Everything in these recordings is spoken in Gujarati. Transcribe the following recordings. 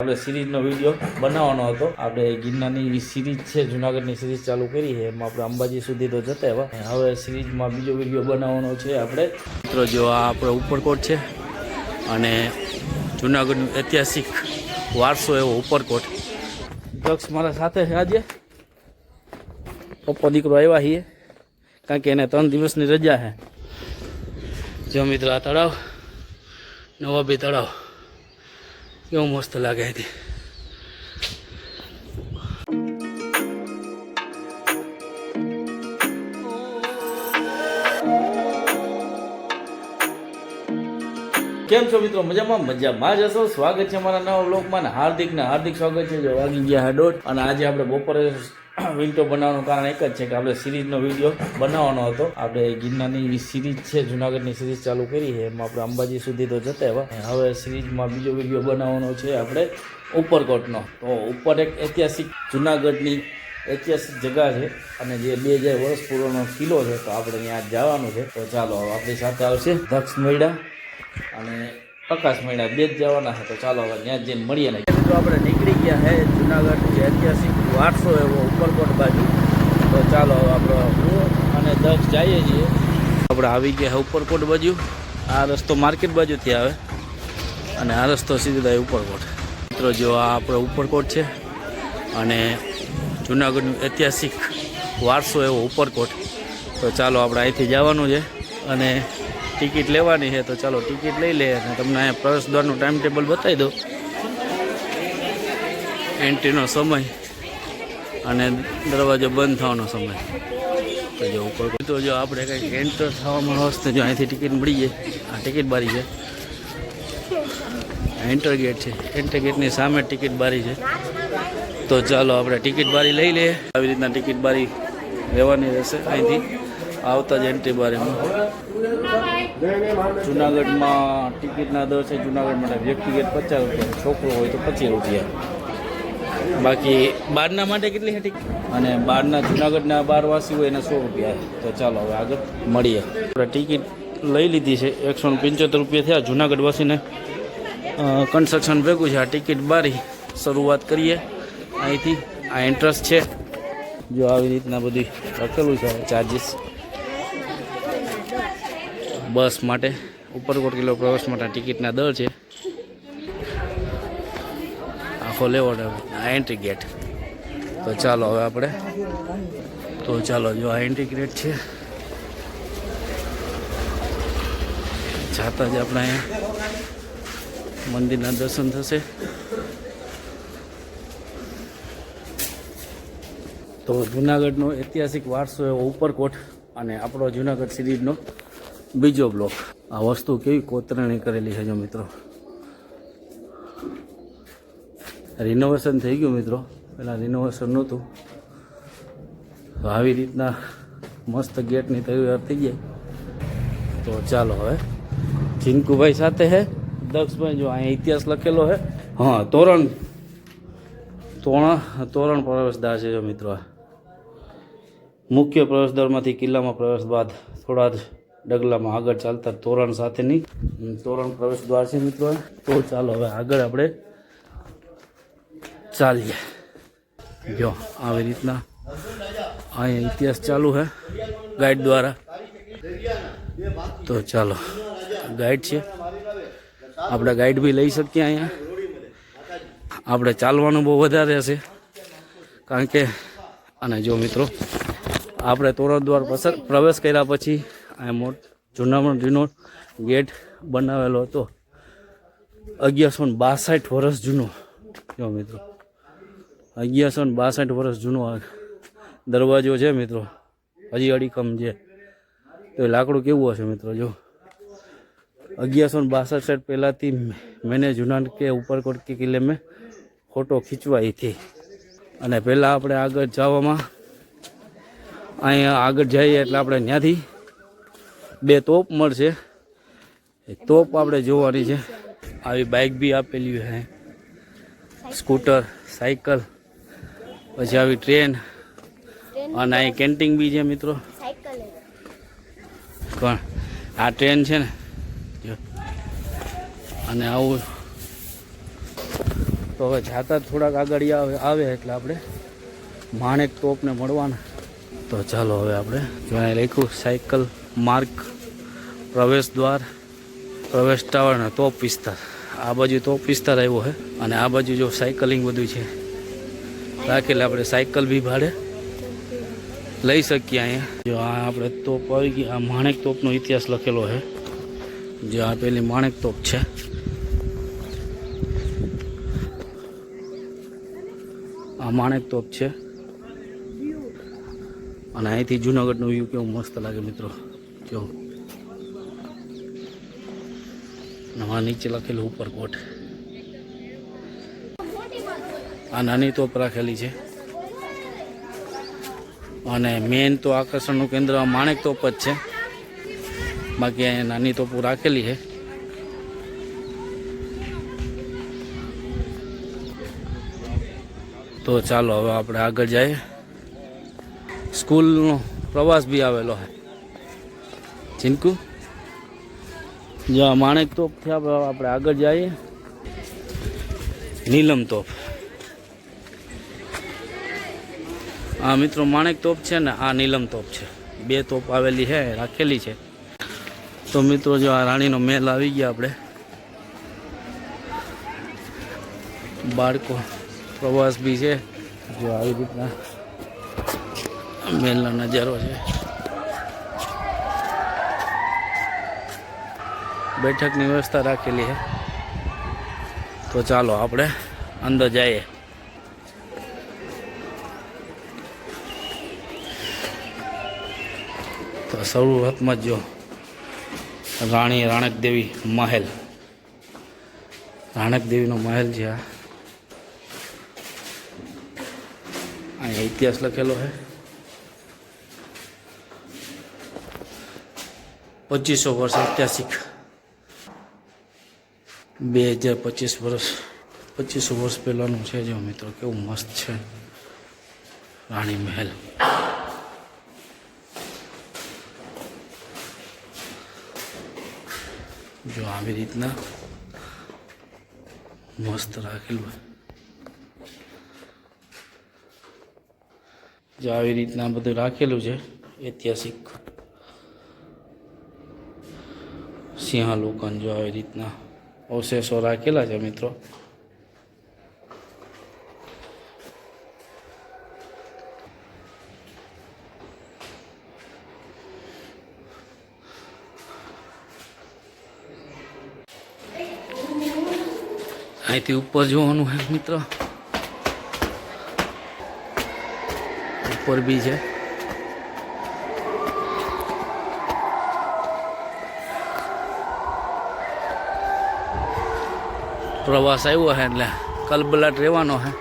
આપણે સિરીઝનો વિડીયો બનાવવાનો હતો. આપણે ગિરનારની સિરીઝ છે, જુનાગઢની સિરીઝ ચાલુ કરી છે. એમાં આપણે અંબાજી સુધી તો જતા આવ્યા. હવે સિરીઝમાં બીજો વિડીયો બનાવવાનો છે. આપણે મિત્રો જો આ આપણે ઉપરકોટ છે અને જુનાગઢનું ઐતિહાસિક વારસો એવો ઉપરકોટ. દક્ષ મારા સાથે છે. આજે પપ્પા દીકરો આવ્યા છીએ કારણ કે એને 3 દિવસની રજા છે. જો મિત્રો આ તળાવ નવાબી તળાવ કેવું મસ્ત લાગે છે. કેમ છો મિત્રો? મજામાં જશો. સ્વાગત છે અમારા નવા વ્લોગમાં ને હાર્દિક સ્વાગત છે. જો વાગી ગયા 1:30 અને આજે આપણે બપોરે વિડીયો બનાવવાનું કારણ એક જ છે કે આપણે સિરીઝનો વિડીયો બનાવવાનો હતો. આપણે ગિરનારની સિરીઝ છે, જુનાગઢની સિરીઝ ચાલુ કરી છે. એમાં આપણે અંબાજી સુધી તો જતા આવ્યા. હવે સિરીઝમાં બીજો વિડીયો બનાવવાનો છે આપણે ઉપરકોટનો. તો ઉપર એક ઐતિહાસિક જુનાગઢની ઐતિહાસિક જગ્યા છે અને જે 2000 વર્ષ પૂર્વનો કિલ્લો છે. તો આપણે ત્યાં જવાનું છે. તો ચાલો આપણી સાથે આવશે દક્ષ મૈડા અને પ્રકાશ મૈડા, બે જ જવાના છે. તો ચાલો હવે ત્યાં જઈને મળીએ ને. તો આપણે નીકળી ગયા છે જુનાગઢ જે ઐતિહાસિક વારસો એવો ઉપરકોટ બાજુ. તો ચાલો આપણે હું અને દક્ષ જઈએ છીએ. આપણે આવી ગયા છે ઉપરકોટ બાજુ. આ રસ્તો માર્કેટ બાજુથી આવે અને આ રસ્તો સીધો ઉપરકોટ. મિત્રો જો આ આપણે ઉપરકોટ છે અને જુનાગઢનું ઐતિહાસિક વારસો એવો ઉપરકોટ. તો ચાલો આપણે અહીંથી જવાનું છે અને ટિકિટ લેવાની છે. તો ચાલો ટિકિટ લઈ લે અને તમને અહીંયા પ્રવેશદ્વારનું ટાઈમ ટેબલ બતાવી દો, એન્ટ્રીનો સમય અને દરવાજો બંધ થવાનો સમય. તો જો ઉપર તો જો આપણે કંઈક એન્ટર થવામાં વસ્તુ જો અહીંથી ટિકિટ મળી જાય. આ ટિકિટ બારી છે, એન્ટર ગેટ છે. એન્ટર ગેટની સામે ટિકિટ બારી છે. તો ચાલો આપણે ટિકિટ બારી લઈ લઈએ. આવી રીતના ટિકિટ બારી લેવાની રહેશે. અહીંથી આવતા જ એન્ટ્રી બારીમાં જુનાગઢમાં ટિકિટના દર છે. જુનાગઢ માટે વ્યક્તિગત 50 રૂપિયા, છોકરો હોય તો 25 રૂપિયા. બાકી બહારના માટે કેટલી છે ટિકિટ? અને બહારના જુનાગઢના 12 વાસી હોય એને 100 રૂપિયા. તો ચાલો હવે આગળ મળીએ. આપણે ટિકિટ લઈ લીધી છે. 175 રૂપિયા થયા. જુનાગઢ વાસીને કન્સ્ટ્રક્શન ભેગું છે. આ ટિકિટ બારી શરૂઆત કરીએ અહીંથી. આ એન્ટ્રન્સ છે. જો આવી રીતના બધી લખેલું છે ચાર્જીસ બસ માટે. ઉપરકોટ કિલ્લો પ્રવેશ માટે ટિકિટના દર છે. આખો લેવો આ એન્ટ્રી ગેટ. તો ચાલો હવે આપણે જો આ એન્ટ્રી ગેટ છે. જાતા જ આપણે અહીંયા મંદિરના દર્શન થશે. તો જુનાગઢનો ઐતિહાસિક વારસો એવો ઉપરકોટ અને આપણો જુનાગઢ સિરીઝનો બીજો બ્લોક. આ વસ્તુ કેવી કોતરણી કરેલી છે જો મિત્રો. રિનોવેશન થઈ ગયું મિત્રો, પહેલાં રિનોવેશન નહોતું. તો આવી રીતના મસ્ત ગેટની તૈયાર થઈ જાય. તો ચાલો હવે ચિંકુભાઈ સાથે હે દક્ષભાઈ. જો અહીંયા ઇતિહાસ લખેલો છે. હા, તોરણ પ્રવેશદ્વાર છે જો મિત્રો. મુખ્ય પ્રવેશદ્વારમાંથી કિલ્લામાં પ્રવેશ બાદ થોડા જ ડગલામાં આગળ ચાલતા તોરણ સાથેની તોરણ પ્રવેશદ્વાર છે મિત્રો. તો ચાલો હવે આગળ આપણે ચાલીએ. જો આવી રીતના અહીંયા ઇતિહાસ ચાલુ છે ગાઈડ દ્વારા. તો ચાલો ગાઈડ છે, આપણે ગાઈડ બી લઈ શકીએ. અહીંયા આપણે ચાલવાનું બહુ વધારે હશે કારણ કે અને જો મિત્રો આપણે તોરણ દ્વાર પ્રવેશ કર્યા પછી આ જૂનો ગેટ બનાવેલો હતો. 1162 વર્ષ જૂનો. જો મિત્રો 1162 વર્ષ જૂનો દરવાજો છે મિત્રો. હજી અડીકમ છે. તો લાકડું કેવું હશે મિત્રો. જો 1162 પહેલાંથી मैंने जूनागढ़ के उपरकोट के किले में फोटो खींचवाई थी. અને પહેલાં આપણે આગળ જવામાં અહીંયા આગળ જઈએ એટલે આપણે ત્યાંથી 2 તોપ મળશે. એ તોપ આપણે જોવાની છે. આવી બાઇક બી આપેલી છે, સ્કૂટર, સાયકલ, પછી આવી ટ્રેન અને અહીં કેન્ટીન બી છે મિત્રો. પણ આ ટ્રેન છે ને અને આવું તો હવે જાતા થોડાક આગળ આવે એટલે આપણે માણેક તોપને મળવાના. તો ચાલો હવે આપણે જોઈને લખ્યું સાયકલ માર્ગ, પ્રવેશ દ્વાર, પ્રવેશ ટાવર અને તોપ વિસ્તાર. આ બાજુ તોપ વિસ્તાર આવ્યો છે અને આ બાજુ જો સાયકલિંગ બધું છે રાખેલે, આપણે સાયકલ બી ભાડે લઈ શકીએ અહીંયા. જો આ આપણે તોપ આવી ગઈ. આ માણેક તોપનો ઇતિહાસ લખેલો છે. જો આ પેલી માણેક તોપ છે. આ માણેક તોપ છે અને અહીંથી જુનાગઢનો વ્યૂ કેવું મસ્ત લાગે મિત્રો. જો આ નીચે લખેલું ઉપરકોટ. આ નાની તોપ રાખેલી છે અને મેન તો આકર્ષણનું કેન્દ્ર માણેક તોપ જ છે. બાકી અહીંયા નાની તોપો રાખેલી છે. તો ચાલો હવે આપણે આગળ જઈએ. સ્કૂલનો પ્રવાસ બી આવેલો છે ચિંકુ. જો માણેક તોપ થયા આપણે આગળ જઈએ. નીલમ તોપ. આ મિત્રો માણેક તોપ છે ને આ નીલમ તોપ છે. બે તોપ આવેલી છે, રાખેલી છે. તો મિત્રો જો આ રાણીનો મહેલ આવી ગયા આપણે. બાળકો પ્રવાસ બી છે. જો આવી રીતના મહેલનો નજારો છે. બેઠકની વ્યવસ્થા રાખેલી છે. તો ચાલો આપણે અંદર જઈએ. તો શરૂઆતમાં જો રાણી રાણક દેવી મહેલ. રાણક દેવીનો મહેલ છે. અહીંયા ઇતિહાસ લખેલો છે. 2500 વર્ષ ઐતિહાસિક. 2025 વર્ષ 2500 વર્ષ પહેલાંનું છે. જો મિત્રો કેવું મસ્ત છે રાણી મહેલ. જો આવી રીતના મસ્ત રાખેલું. જો આવી રીતના બધું રાખેલું છે ઐતિહાસિક. સિંહાલોકન જો આવી રીતના અવશેષો રાખેલા છે મિત્રો. અહીંથી ઉપર જોવાનું છે મિત્રો. ઉપર બી છે. પ્રવાસ આવ્યો છે એટલે કલબલાટ રહેવાનો છે.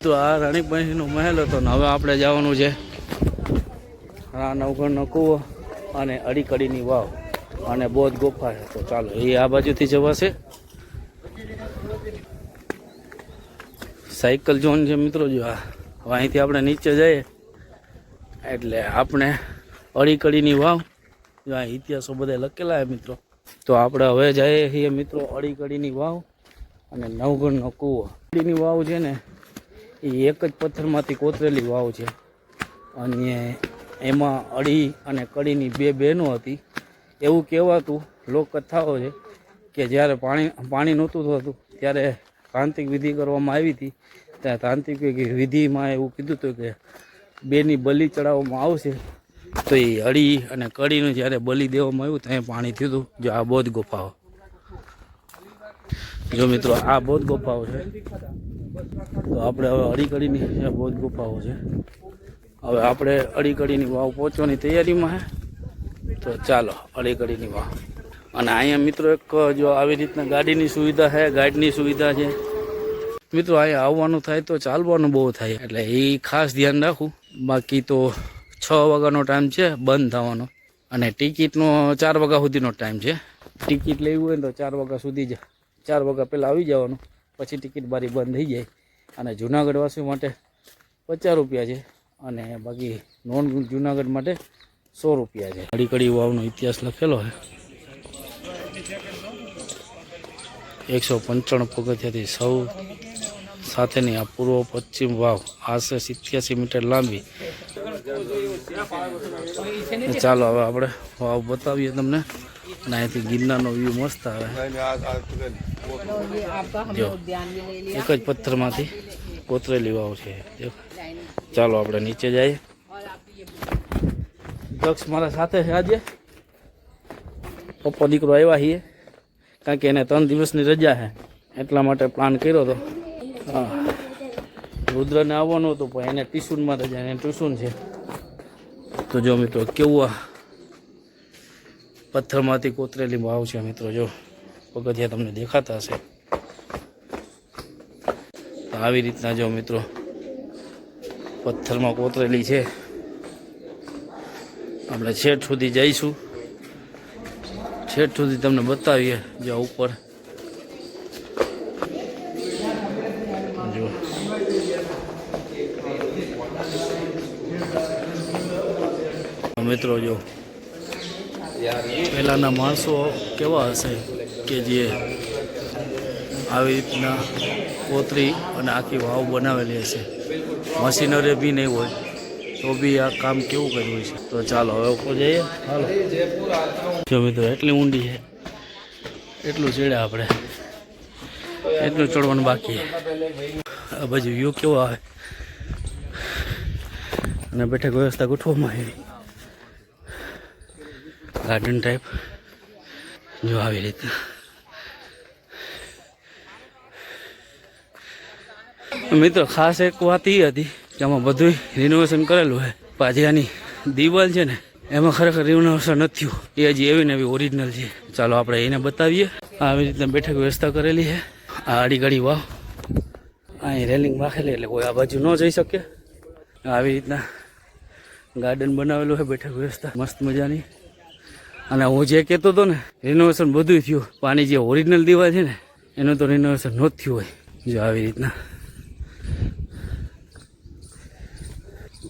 તો આ રાણીબાઈનો મહેલ હતો ને હવે આપણે જવાનું છે આ નવગણનો કૂવો અને અડીકડીની વાવ અને બૌદ્ધ ગુફા છે. તો ચાલો એ આ બાજુથી જવાશે. સાયકલ ઝોન છે મિત્રો. જો હવે અહીંથી આપણે નીચે જઈએ એટલે આપણે અડીકડીની વાવ, જો આ ઇતિહાસો બધા લખેલા છે મિત્રો. તો આપણે હવે જઈએ છીએ મિત્રો અડીકડીની વાવ અને નવગણનો કૂવો. અડીની વાવ છે ને એ એક જ પથ્થરમાંથી કોતરેલી વાવ છે અને એમાં અડી અને કડીની બે બહેનો હતી. એવું કહેવાતું લોકકથાઓ છે કે જ્યારે પાણી નહોતું થતું ત્યારે તાંત્રિક વિધિ કરવામાં આવી હતી. ત્યાં તાંત્રિક વિધિમાં એવું કીધું હતું કે બેની બલિ ચડાવવામાં આવશે. તો એ અડી અને કડીનું જ્યારે બલિ દેવામાં આવ્યું ત્યાં પાણી થયું હતું. જો આ બૌદ્ધ ગુફાઓ, જો મિત્રો આ બૌદ્ધ ગુફાઓ છે. તો આપણે હવે અડીકડીની બૌદ્ધ ગુફાઓ છે. હવે આપણે અડીકડીની વાવ પહોંચવાની તૈયારીમાં છે. તો ચાલો અડીકડીની વાવ. અને અહીંયા મિત્રો એક જો આવી રીતના ગાડીની સુવિધા છે, ગાઈડની સુવિધા છે મિત્રો. અહીંયા આવવાનું થાય તો ચાલવાનું બહુ થાય એટલે એ ખાસ ધ્યાન રાખવું. બાકી તો 6 વાગ્યાનો ટાઈમ છે બંધ થવાનો અને ટિકિટનો 4 વાગ્યા સુધીનો ટાઈમ છે. ટિકિટ લેવી હોય ને તો 4 વાગ્યા સુધી જ 4 વાગ્યા પહેલાં આવી જવાનું, પછી ટિકિટ બારી બંધ થઈ જાય. અને જુનાગઢવાસીઓ માટે 50 રૂપિયા છે અને બાકી નોન જુનાગઢ માટે 100 રૂપિયા છે. અડીકડી વાવનો ઇતિહાસ લખેલો છે. 195 પગથિયાથી સૌ સાથેની આ પૂર્વ પશ્ચિમ વાવ આશરે 87 મીટર લાંબી. ચાલો હવે આપણે વાવ બતાવીએ તમને. અને અહીંથી ગિરનારનો વ્યૂ મસ્ત આવે. જો એક જ પથ્થરમાંથી કોતરેલી વાવ છે. ચાલો આપણે નીચે જઈએ. દક્ષ મારા સાથે છે. આજે પપ્પા દીકરો આવ્યા છીએ કારણ કે એને 3 દિવસની રજા છે એટલા માટે પ્લાન કર્યો હતો. હા, રુદ્રને આવવાનું હતું પણ એને ટ્યુશનમાં રજા, એને ટ્યુશન છે. તો જો મિત્રો કેવું આ પથ્થરમાંથી કોતરેલી વાવ છે મિત્રો. જો પગથિયા તમને દેખાતા હશે. તો આવી રીતના જો મિત્રો પથ્થરમાં કોતરેલી છે. આપણે છેટ સુધી જઈશું, છેટ સુધી તમને બતાવીએ. જ્યાં ઉપર જો મિત્રો જો પહેલાંના માણસો કેવા હશે કે જે આવી રીતના કોતરી અને આખી વાવ બનાવેલી હશે. મશીનરી બી નહીં હોય તો બી આ કામ કેવું કર્યું છે. તો ચાલો હવે ઉપર જઈએ. હાલો જો મિત્રો એટલી ઊંડી છે, એટલું ચડે આપણે, એટલું ચડવાનું બાકી છે. આ બાજુ વ્યૂ કેવો આવે અને બેઠક વ્યવસ્થા ગોઠવવામાં આવી ગાર્ડન ટાઈપ. જો આવી રીતના મિત્રો ખાસ એક વાત એ હતી કે આમાં બધું રિનોવેશન કરેલું છે. પાછી આની દિવાલ છે ને એમાં ખરેખર રિનોવેશન નથી થયું. એ હજી એવી ને એવી ઓરિજિનલ છે. ચાલો આપણે એને બતાવીએ. આવી રીતના બેઠક વ્યવસ્થા કરેલી છે. આ આડીગડી વાવ, અહીં રેલિંગ રાખેલી એટલે કોઈ આ બાજુ ન જઈ શકે. આવી રીતના ગાર્ડન બનાવેલું છે, બેઠક વ્યવસ્થા મસ્ત મજાની. અને હું જે કહેતો હતો ને રિનોવેશન બધું થયું, પાણી જે ઓરિજિનલ દિવાલ છે ને એનું તો રિનોવેશન ન થયું હોય. જો આવી રીતના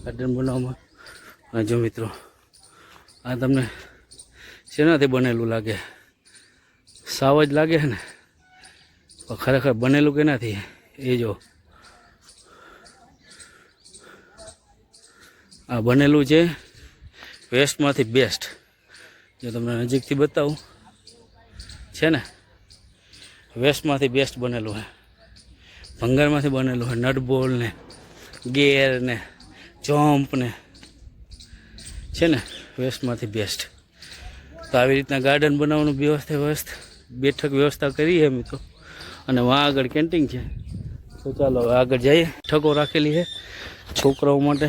ગાર્ડન બનાવવામાં. અને જો મિત્રો આ તમને શેનાથી બનેલું લાગે? સાવ જ લાગે છે ને, પણ ખરેખર બનેલું કેનાથી એ જો આ બનેલું છે વેસ્ટમાંથી બેસ્ટ. જો તમને નજીકથી બતાવું છે ને, વેસ્ટમાંથી બેસ્ટ બનેલું છે. ભંગારમાંથી બનેલું છે. નટબોલ ને ગેર ને જમ્પ ને છે ને વેસ્ટમાંથી બેસ્ટ. તો આવી રીતના ગાર્ડન બનાવવાનું બેઠક વ્યવસ્થા કરી છે મિત્રો. અને વहाँ આગળ કેન્ટીન છે. તો ચાલો હવે આગળ જઈએ. ઠકો રાખેલી છે છોકરાઓ માટે,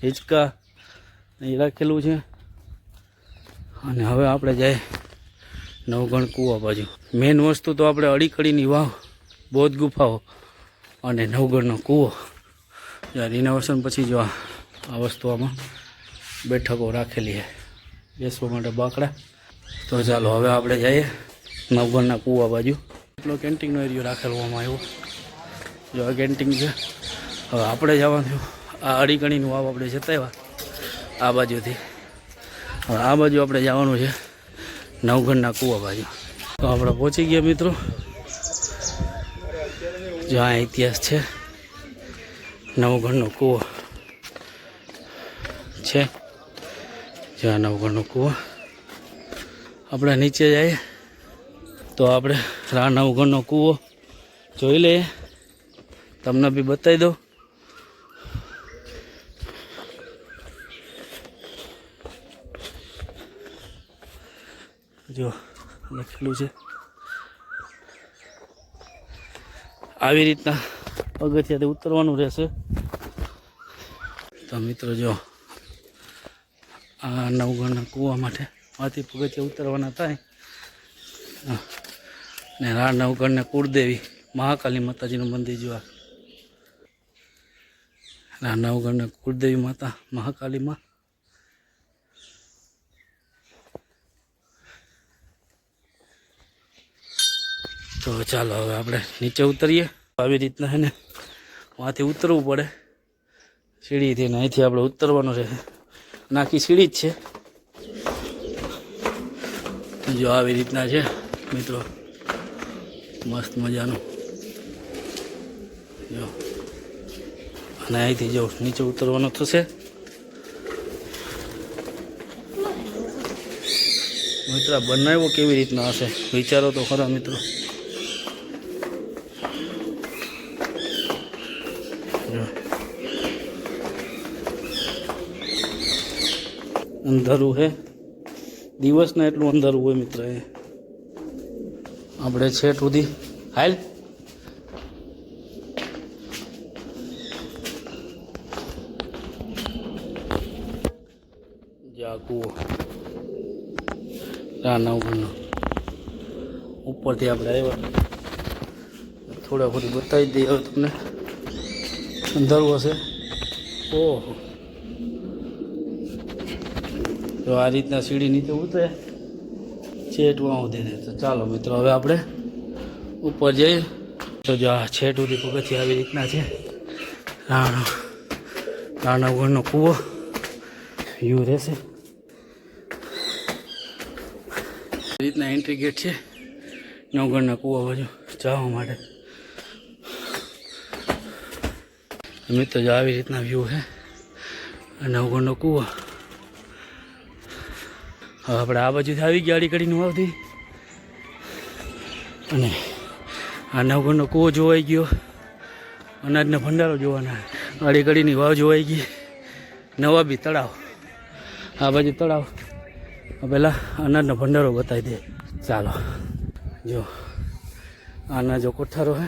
હિંચકા એ રાખેલું છે. અને હવે આપણે જઈએ નવગણ કૂવા બાજુ. મેઇન વસ્તુ તો આપણે અડીકડીની વાવ, બૌદ્ધ ગુફાઓ અને નવગણનો કૂવો. રિનોવેશન પછી જો આ વસ્તુ આમાં બેઠકો રાખેલી છે બેસવા માટે બાકડા. તો ચાલો હવે આપણે જઈએ નવગણના કૂવા બાજુ. એટલો કેન્ટીનનો એરિયો રાખેલો આવ્યો. જો આ કેન્ટીન છે. હવે આપણે જવાનું આ અડીકણીનું વાવ આપણે જતા આવ્યા આ બાજુથી. હવે આ બાજુ આપણે જવાનું છે નવઘણના કૂવા બાજુ. તો આપણે પહોંચી ગયા મિત્રો. જો આ ઇતિહાસ છે, નવઘણનો કૂવો છે. જો આ નવઘણનો કૂવો. આપણે નીચે જઈએ તો આપણે આ નવઘણનો કૂવો જોઈ લઈએ, તમને બી બતાવી દઉં. જો લખેલું છે આવી રીતના પગથિયાથી ઉતરવાનું રહેશે. તો મિત્રો જો આ નવઘણના કૂવા માટે માંથી પગથિયા ઉતરવાના થાય ને આ નવઘણને કુળદેવી મહાકાલી માતાજીનું મંદિર જો આ નવઘણને કુળદેવી માતા મહાકાલીમાં. તો ચાલો હવે આપણે નીચે ઉતરીએ. આવી રીતના છે ને વાંથી ઉતરવું પડે સીડીથી, ને અહીંથી આપણે ઉતરવાનું રહે. નાખી સીડી જ છે. જો આવી રીતના છે મિત્રો, મસ્ત મજાનું. જો અને અહીંથી જો નીચે ઉતરવાનું થશે. મિત્રો બનાવ્યો કેવી રીતના હશે વિચારો તો ખરા મિત્રો. અંધારું હે, દિવસના એટલું અંધારું હોય મિત્ર. એ આપણે છેટ સુધી હાલ. જા કૂવો આ નવઘણનો ઉપરથી આપણે આવ્યા. થોડા થોડી બતાવી દઈએ હવે તમને. અંધારું હશે. ઓહો, તો આ રીતના સીડી નીચે ઉતરે છેટમાં ઉતરે. તો ચાલો મિત્રો હવે આપણે ઉપર જઈએ. તો જો આ છેટ સુધી પગથિયા આવી રીતના છે. નવઘણનો કૂવો વ્યૂ રહેશે. આ રીતના એન્ટ્રી ગેટ છે નવઘણના કૂવા બાજુ જવા માટે. મિત્રો જો આવી રીતના વ્યૂ છે નવઘણનો કૂવો. હવે આપણે આ બાજુથી આવી ગયા અડીકડીનું વાવથી, અને આ નવઘણનો કૂવો જોવાઈ ગયો. અનાજનો ભંડારો જોવાના. અડીકડીની વાવ જોવાઈ ગઈ. નવાબી તળાવ આ બાજુ તળાવ. પહેલાં અનાજનો ભંડારો બતાવી દે. ચાલો જો અનાજો કોઠારો હે,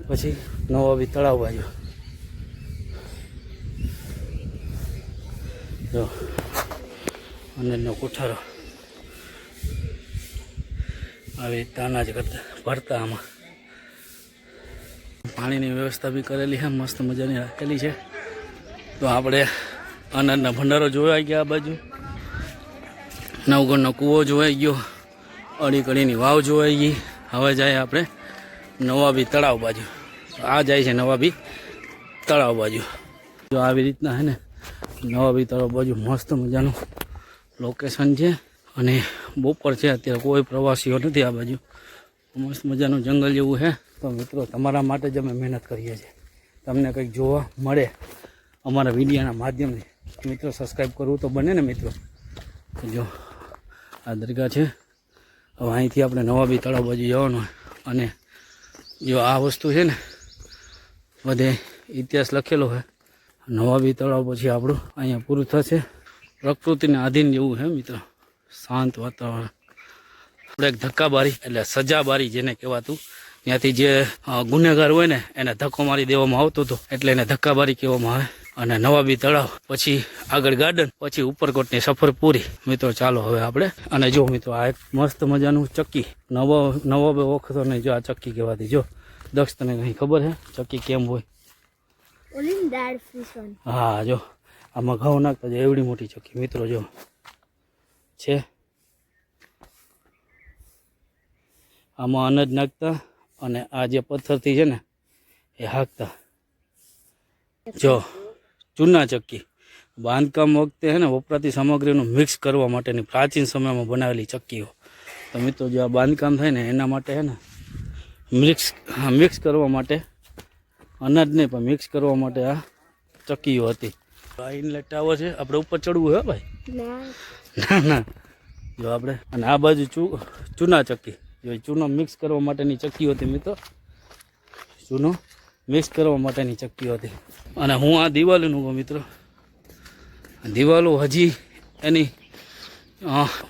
પછી નવાબી તળાવ બાજુ જો અનાજનો કોઠારો. આવી રીતે અનાજ કરતા ભરતા. આમાં પાણીની વ્યવસ્થા બી કરેલી છે, મસ્ત મજાની રાખેલી છે. તો આપણે અનાજના ભંડારો જોવાઈ ગયા. આ બાજુ નવઘણનો કૂવો જોવાઈ ગયો. અડીકડીની વાવ જોવાઈ ગઈ. હવે જાય આપણે નવાબી તળાવ બાજુ. આ જાય છે નવાબી તળાવ બાજુ. જો આવી રીતના છે ને નવાબી તળાવ બાજુ મસ્ત મજાનું લોકેશન છે. અને બપોર છે અત્યારે, કોઈ પ્રવાસીઓ નથી આ બાજુ. મસ્ત મજાનું જંગલ જેવું છે. તો મિત્રો તમારા માટે જ અમે મહેનત કરીએ છીએ. તમને કંઈક જોવા મળે અમારા વિડીયોના માધ્યમથી. મિત્રો સબસ્ક્રાઈબ કરવું તો બને ને મિત્રો. જો આ દરગાહ છે. હવે અહીંથી આપણે નવાબી તળાવ બાજુ જવાનું. અને જો આ વસ્તુ છે ને બધે ઇતિહાસ લખેલો છે. નવાબી તળાવ પછી આપણું અહીંયા પૂરું થશે. પ્રકૃતિને આધીન જેવું છે મિત્રો, શાંત વાતાવરણ. આપણે એક ધક્કાબારી એટલે સજાબારી જેને કહેવાતું, ત્યાંથી જે ગુનેગાર હોય ને એને ધક્કો મારી દેવામાં આવતો હતો, એટલે એને ધક્કાબારી કહેવામાં આવે. અને નવાબી તળાવ પછી આગળ ગાર્ડન, પછી ઉપરકોટની સફર પૂરી. મિત્રો ચાલો હવે આપણે. અને જો મિત્રો આ એક મસ્ત મજાનું ચક્કી નવાબે વખતો નહીં. જો આ ચક્કી કહેવાતી. જો દક્ષ તને કંઈ ખબર છે ચક્કી કેમ હોય? હા જો આમાં ઘઉં નાખતા જો એવડી મોટી ચક્કી મિત્રો જો છે. આમાં અનાજ નાખતા અને આ જે પથ્થરથી છે ને એ હાંકતા. જો ચૂના ચક્કી બાંધકામ વખતે છે ને વપરાતી સામગ્રીનું મિક્સ કરવા માટેની પ્રાચીન સમયમાં બનાવેલી ચક્કીઓ. તો મિત્રો જો આ બાંધકામ થાય ને એના માટે છે ને મિક્સ કરવા માટે અનાજ નહીં પણ મિક્સ કરવા માટે આ ચક્કીઓ હતી. આ ઇનલેટ ટાવર છે, આપણે ઉપર ચડવું હે ભાઈ? ના જો આપણે, અને આ બાજુ ચૂના ચક્કી, જો ચૂનો મિક્સ કરવા માટેની ચક્કીઓ હતી મિત્રો, ચૂનો મિક્સ કરવા માટેની ચક્કીઓ હતી. અને હું આ દિવાલીનું કહું મિત્રો, દિવાલો હજી એની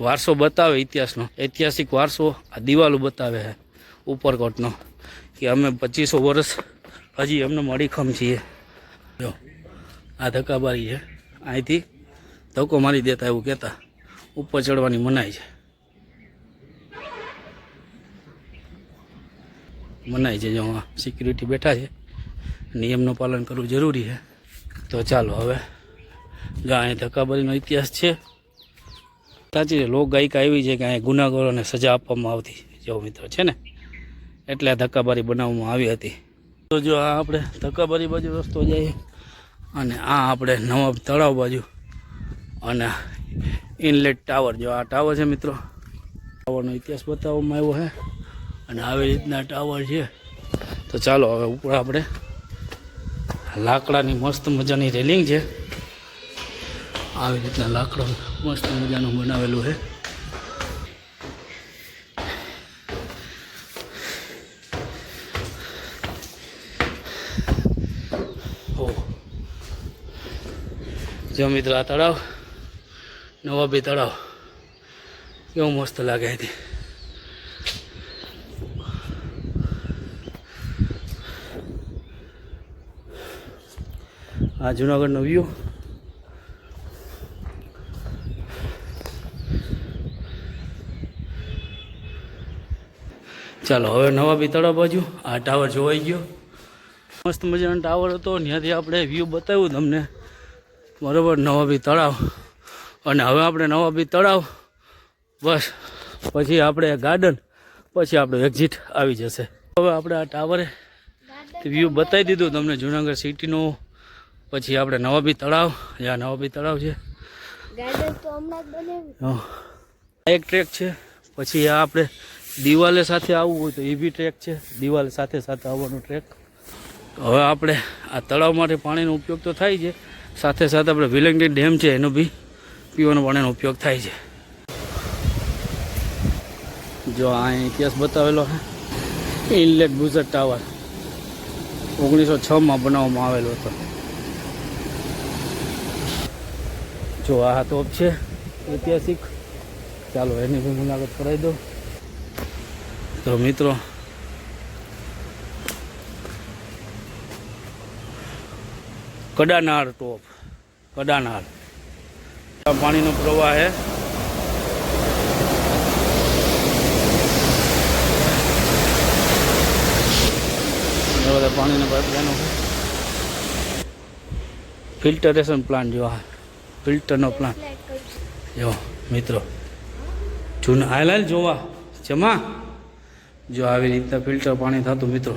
વારસો બતાવે, ઇતિહાસનો ઐતિહાસિક વારસો આ દિવાલો બતાવે છે ઉપરકોટનો, કે અમે 2500 વર્ષ હજી એમને અડીખમ છીએ. જો આ ધક્કાબારી છે, અહીંથી ધક્કો મારી દેતા એવું કહેતા, ઉપર ચડવાની મનાઈ છે, મનાઈ છે. જો સિક્યુરિટી બેઠા છે, નિયમનું પાલન કરવું જરૂરી છે. તો ચાલો હવે જો અહીં ધક્કાબારીનો ઇતિહાસ છે, સાચી છે. લોકગાયિકા એવી છે કે અહીં ગુનાખોરોને સજા આપવામાં આવતી, જો મિત્રો છે ને, એટલે આ ધક્કાબારી બનાવવામાં આવી હતી. તો જો આ આપણે ધક્કાબારી બાજુ રસ્તો જઈએ, અને આ આપણે નવાબ તળાવ બાજુ, અને ઇનલેટ ટાવર, જો આ ટાવર છે મિત્રો, ટાવરનો ઇતિહાસ બતાવવામાં આવ્યો છે, અને આવી રીતના ટાવર છે. તો ચાલો હવે ઉપર આપણે લાકડાની મસ્ત મજાની રેલિંગ છે, આવી રીતના લાકડું મસ્ત મજાનું બનાવેલું છે. જો મિત્રો આ તળાવ, નવાબી તળાવ, કેવું મસ્ત લાગે છે. આ જુનાગઢનો વ્યૂ. ચાલો હવે નવાબી તળાવ બાજુ આ ટાવર જોવાઈ ગયો, મસ્ત મજાનો ટાવર હતો, ત્યાંથી આપણે વ્યૂ બતાવ્યું તમને, બરાબર, નવાબી તળાવ. અને હવે આપણે નવાબી તળાવ, બસ પછી આપણે ગાર્ડન, પછી આપણું એક્ઝિટ આવી જશે. હવે આપણે આ ટાવરે વ્યૂ બતાવી દીધું તમને જુનાગઢ સિટીનું. પછી આપણે નવાબી તળાવ, જ્યાં નવાબી તળાવ છે, એક ટ્રેક છે. પછી આ આપણે દિવાલે સાથે આવવું હોય તો એ બી ટ્રેક છે, દિવાલે સાથે સાથે આવવાનો ટ્રેક. હવે આપણે આ તળાવ માટે પાણીનો ઉપયોગ તો થાય છે, સાથે સાથે આપણે વિલંગડી ડેમ છે એનો બી પીવાનો પાણીનો ઉપયોગ થાય છે. જો આ ઇતિહાસ બતાવેલો છે, ઇનલેટ બુઝર ટાવર 1906માં બનાવવામાં આવેલો હતો. જો આ તોપ છે ઐતિહાસિક, ચાલો એની બી મુલાકાત કરાવી દો. તો મિત્રો કડાનાળ ટોપ, કડાનાળ પાણીનો પ્રવાહ છે. બધા પાણીનો પાઇપલાઈનો ફિલ્ટરેશન પ્લાન્ટ, જો આ ફિલ્ટરનો પ્લાન્ટ જો મિત્રો, જૂના હાલ જોવા જમા, જો આવી રીતના ફિલ્ટર પાણી થતું મિત્રો,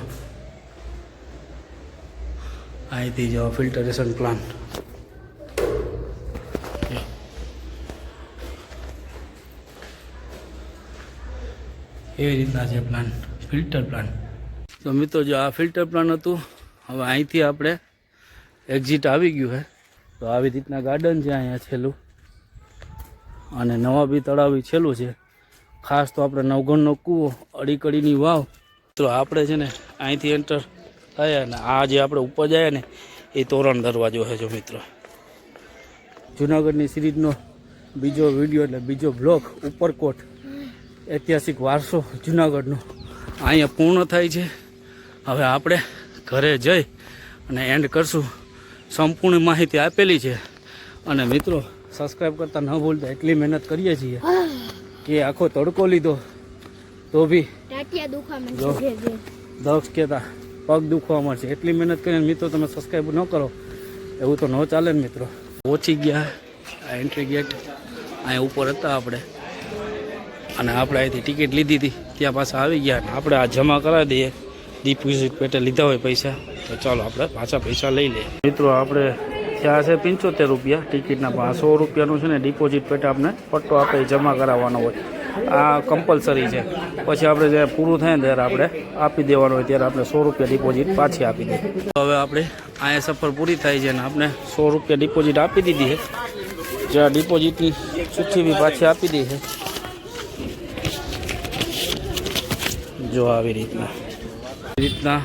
અહીંથી જો ફિલ્ટરેશન પ્લાન્ટ, એવી રીતના છે પ્લાન્ટ, ફિલ્ટર પ્લાન્ટ. તો મિત્રો જો આ ફિલ્ટર પ્લાન્ટ હતું, હવે અહીંથી આપણે એક્ઝિટ આવી ગયું છે. તો આવી રીતના ગાર્ડન છે અહીંયા છેલ્લું, અને નવાબી તળાવ છેલ્લું છે. ખાસ તો આપણે નવગણનો કૂવો, અડીકડીની વાવ. તો આપણે છે ને અહીંથી એન્ટર થયા, ને આ જે આપણે ઉપર જાય ને એ તોરણ દરવાજો છે. જો મિત્રો જુનાગઢની સિરીઝનો બીજો વિડીયો, એટલે બીજો બ્લોગ, ઉપરકોટ ઐતિહાસિક વારસો જુનાગઢનો અહીંયા પૂર્ણ થાય છે. હવે આપણે ઘરે જઈ અને એન્ડ કરશું. સંપૂર્ણ માહિતી આપેલી છે, અને મિત્રો સબસ્ક્રાઈબ કરતા ન ભૂલતા. એટલી મહેનત કરીએ છીએ કે આખો તડકો લીધો તો બી દક્ષ કહેતા પગ દુખવા મળશે. એટલી મહેનત કરીને મિત્રો તમે સબસ્ક્રાઈબ ન કરો એવું તો ન ચાલે ને મિત્રો. પહોંચી ગયા આ એન્ટ્રી ગેટ, અહીંયા ઉપર હતા આપણે, અને આપણે અહીંથી ટિકિટ લીધી હતી, ત્યાં પાછા આવી ગયા. આપણે આ જમા કરાવી દઈએ ડિપોઝિટ પેટે લીધા હોય પૈસા તો ચાલો આપણે પાછા પૈસા લઈ લઈએ. મિત્રો આપણે થયા છે 75 રૂપિયા ટિકિટના. 100 રૂપિયાનું છે ને ડિપોઝિટ પેટે આપણે પટ્ટો આપણે જમા કરાવવાનો હોય. આ કમ્પલસરી છે. પછી આપણે જ્યારે પૂરું થાય ને ત્યારે આપણે આપી દેવાનું હોય ત્યારે આપણે 100 રૂપિયા ડિપોઝિટ પાછી આપી દઈએ. હવે આપણે અહીંયા સફર પૂરી થાય છે અને આપણે 100 રૂપિયા ડિપોઝિટ આપી દીધી છે. જ્યાં ડિપોઝિટની ચિઠ્ઠી બી પાછી આપી દઈ છે. જો આવી રીતના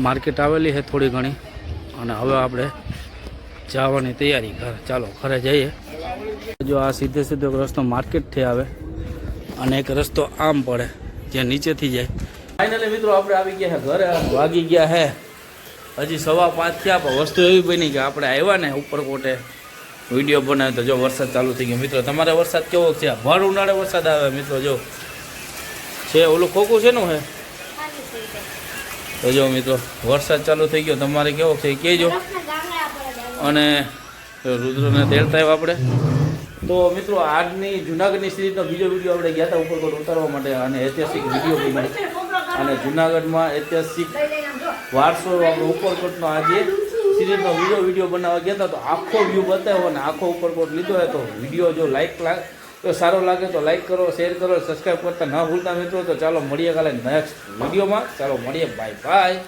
માર્કેટ આવેલી છે થોડી ઘણી અને હવે આપણે જવાની તૈયારી ઘર. ચાલો ઘરે જઈએ. જો આ સીધે સીધો એક રસ્તો માર્કેટથી આવે અને એક રસ્તો આમ પડે જે નીચેથી જાય. ફાઇનલી મિત્રો આપણે આવી ગયા છે ઘરે. વાગી ગયા છે હજી 5:15 થયા. પણ વસ્તુ એવી બની કે આપણે આવ્યા ને ઉપરકોટે વિડીયો બનાવ્યો તો જો વરસાદ ચાલુ થઈ ગયો. મિત્રો તમારે વરસાદ કેવો છે? ભર ઉનાળે વરસાદ આવે મિત્રો. જો છે ઓલું ખોખું છે નું હે તો જો મિત્રો વરસાદ ચાલુ થઈ ગયો. તમારે કેવો છે કહેજો. અને રુદ્રને તેડતા આવ્યા આપણે. તો મિત્રો આજની જુનાગઢની સિરીઝનો બીજો વિડીયો આપણે ગયા હતા ઉપરકોટ ઉતારવા માટે અને ઐતિહાસિક વિડીયો બનાવી અને જુનાગઢમાં ઐતિહાસિક વારસો આપણે ઉપરકોટનો આજે સિરીઝનો વિડીયો બનાવવા ગયા હતા. તો આખો વ્યૂ બતાવ્યો અને આખો ઉપરકોટ લીધો હોય. તો વિડીયો જો તો સારો લાગે તો લાઈક કરો, શેર કરો, સબસ્ક્રાઈબ કરતા ન ભૂલતા મિત્રો. તો ચાલો મળીએ કાલે નેક્સ્ટ વિડીયોમાં. ચાલો મળીએ. Bye bye.